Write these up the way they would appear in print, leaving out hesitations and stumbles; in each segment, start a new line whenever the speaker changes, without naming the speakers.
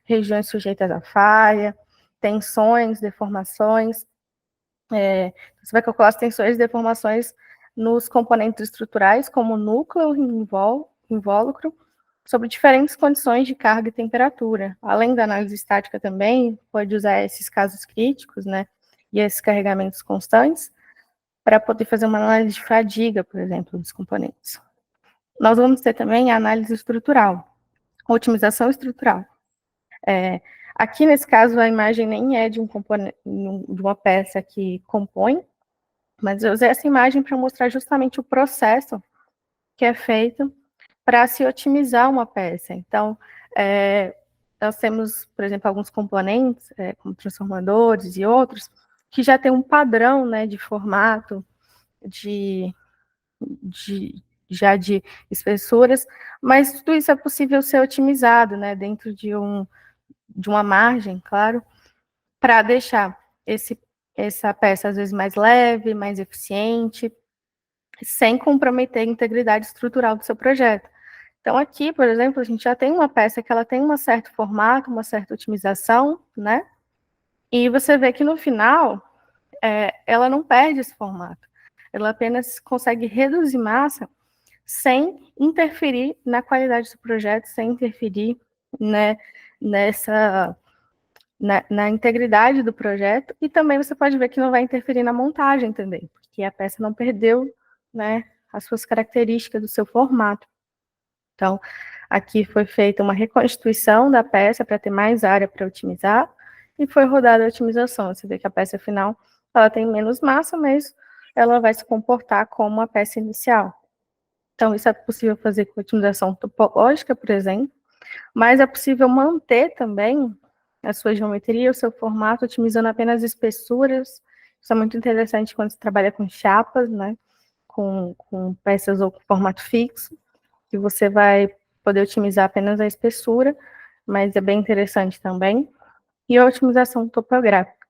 regiões sujeitas à falha, tensões, deformações. Você vai calcular as tensões e deformações nos componentes estruturais, como núcleo e invólucro, sobre diferentes condições de carga e temperatura. Além da análise estática também, pode usar esses casos críticos, né, e esses carregamentos constantes, para poder fazer uma análise de fadiga, por exemplo, dos componentes. Nós vamos ter também a análise estrutural, otimização estrutural. Aqui, nesse caso, a imagem nem é de um componente, de uma peça que compõe, mas eu usei essa imagem para mostrar justamente o processo que é feito para se otimizar uma peça. Então, nós temos, por exemplo, alguns componentes, como transformadores e outros, que já tem um padrão, né, de formato, já de espessuras, mas tudo isso é possível ser otimizado, né, dentro de uma margem, claro, para deixar essa peça, às vezes, mais leve, mais eficiente, sem comprometer a integridade estrutural do seu projeto. Então, aqui, por exemplo, a gente já tem uma peça que ela tem um certo formato, uma certa otimização, né? E você vê que no final, ela não perde esse formato. Ela apenas consegue reduzir massa sem interferir na qualidade do projeto, sem interferir, né, na integridade do projeto, e também você pode ver que não vai interferir na montagem também, porque a peça não perdeu, né, as suas características do seu formato. Então, aqui foi feita uma reconstituição da peça para ter mais área para otimizar, e foi rodada a otimização. Você vê que a peça final, ela tem menos massa, mas ela vai se comportar como a peça inicial. Então, isso é possível fazer com otimização topológica, por exemplo, mas é possível manter também a sua geometria, o seu formato, otimizando apenas espessuras. Isso é muito interessante quando você trabalha com chapas, né, com peças ou com formato fixo, que você vai poder otimizar apenas a espessura, mas é bem interessante também. E a otimização topográfica.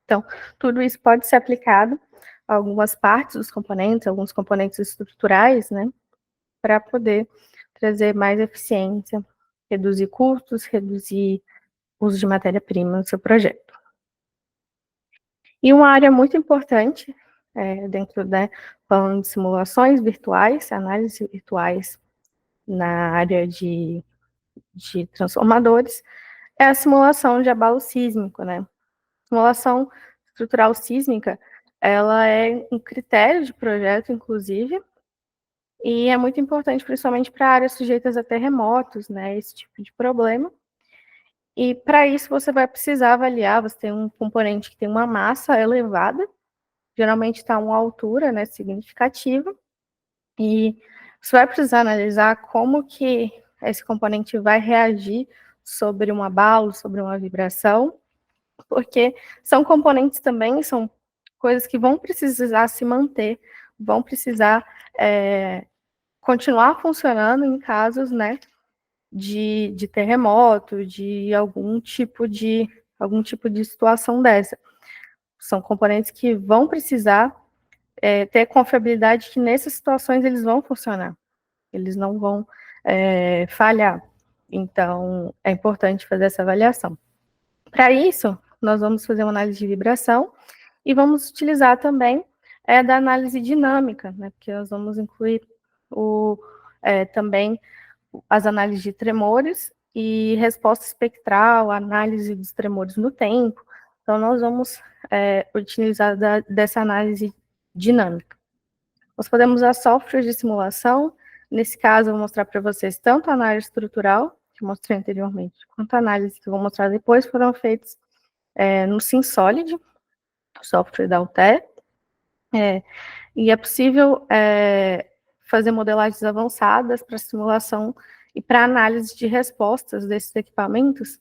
Então, tudo isso pode ser aplicado a algumas partes dos componentes, alguns componentes estruturais, né, para poder trazer mais eficiência, reduzir custos, reduzir uso de matéria-prima no seu projeto. E uma área muito importante, dentro falando de simulações virtuais, análises virtuais na área de transformadores, é a simulação de abalo sísmico, né? Simulação estrutural sísmica, ela é um critério de projeto, inclusive, e é muito importante, principalmente para áreas sujeitas a terremotos, né? Esse tipo de problema. E para isso você vai precisar avaliar, você tem um componente que tem uma massa elevada, geralmente está a uma altura, né, significativa, e você vai precisar analisar como que esse componente vai reagir sobre um abalo, sobre uma vibração, porque são componentes também, são coisas que vão precisar se manter, vão precisar continuar funcionando em casos, né, de terremoto, de algum tipo de situação dessa. São componentes que vão precisar ter confiabilidade que nessas situações eles vão funcionar, eles não vão falhar. Então, é importante fazer essa avaliação. Para isso, nós vamos fazer uma análise de vibração e vamos utilizar também da análise dinâmica, né, porque nós vamos incluir também as análises de tremores e resposta espectral, análise dos tremores no tempo. Então, nós vamos utilizar dessa análise dinâmica. Nós podemos usar softwares de simulação. Nesse caso, eu vou mostrar para vocês tanto a análise estrutural, que eu mostrei anteriormente, quanto a análise que eu vou mostrar depois, foram feitos no SimSolid, software da Altair. E é possível fazer modelagens avançadas para simulação e para análise de respostas desses equipamentos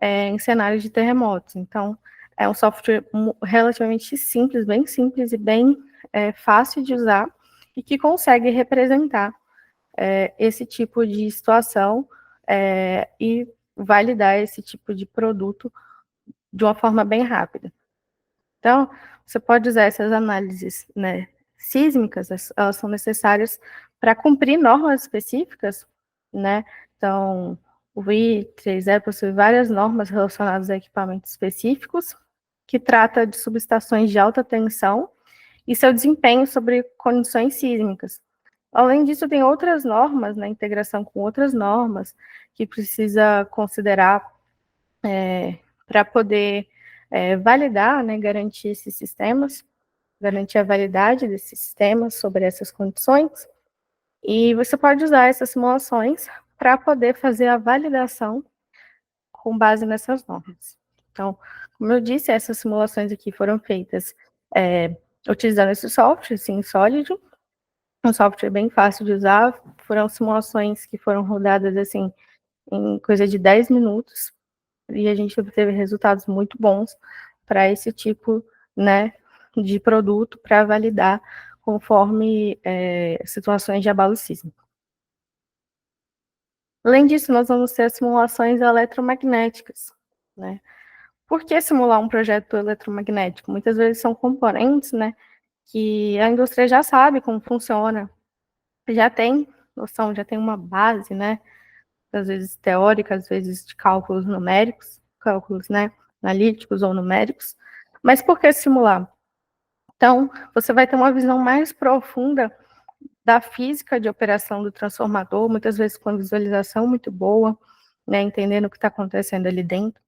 em cenários de terremotos. Então, é um software relativamente simples, bem simples e bem fácil de usar, e que consegue representar esse tipo de situação e validar esse tipo de produto de uma forma bem rápida. Então, você pode usar essas análises, né, sísmicas, elas são necessárias para cumprir normas específicas, né? Então, o I3000 possui várias normas relacionadas a equipamentos específicos, que trata de subestações de alta tensão e seu desempenho sobre condições sísmicas. Além disso, tem outras normas, na integração com outras normas, que precisa considerar para poder validar, né, garantir esses sistemas, garantir a validade desses sistemas sobre essas condições. E você pode usar essas simulações para poder fazer a validação com base nessas normas. Então, como eu disse, essas simulações aqui foram feitas utilizando esse software, sim, Solid, um software bem fácil de usar. Foram simulações que foram rodadas assim em coisa de 10 minutos, e a gente obteve resultados muito bons para esse tipo, né, de produto, para validar conforme situações de abalo sísmico. Além disso, nós vamos ter simulações eletromagnéticas, né? Por que simular um projeto eletromagnético? Muitas vezes são componentes, né, que a indústria já sabe como funciona, já tem noção, já tem uma base, né, às vezes teórica, às vezes de cálculos numéricos, cálculos, né, analíticos ou numéricos. Mas por que simular? Então, você vai ter uma visão mais profunda da física de operação do transformador, muitas vezes com visualização muito boa, né, entendendo o que está acontecendo ali dentro.